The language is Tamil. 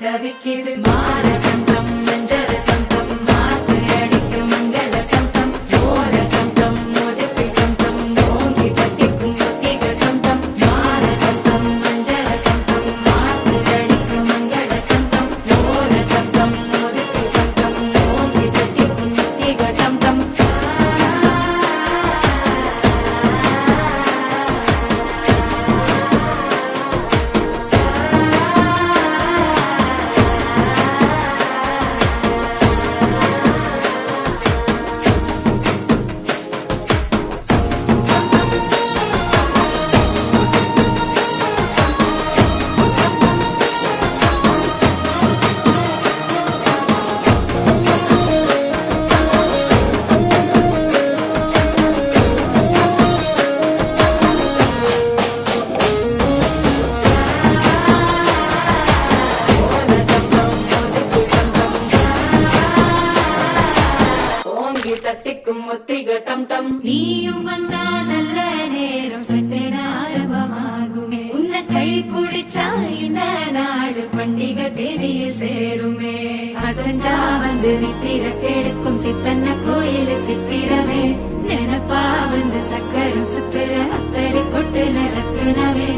தவிக்கிது மால கண்டம் மஞ்சள் கண்டம் மாத்து அடிக்கும் மங்கள கண்டம் ஓல கண்டம் மோதிப்பி கண்டம் ஓங்கி பட்டிக்கும் ஒத்திக கண்டம் மால கண்டம் மஞ்சள் கண்டம் மாத்து அடிக்கும் மங்கள கண்டம் ஓல கண்டம் மோதிப்பி கண்டம் ஓங்கி பட்டிக்கும் ஒத்திக கண்டம் தட்டிக்கும் ஒத்திக டம் டம் நீயும் வந்தா நல்ல நேரம் சட்டென ஆரம்பமாகுமே உன்னை கை பிடிச்சா இந்த நாடு பண்டிகை தேதியில் சேருமே அசஞ்சா வந்து நித்திர கெடுக்கும் சித்தன்ன கோயில் சித்திரமே நினப்பா வந்து சக்கரம் சுத்துற அத்தரை கொட்டு நிறக்குனவே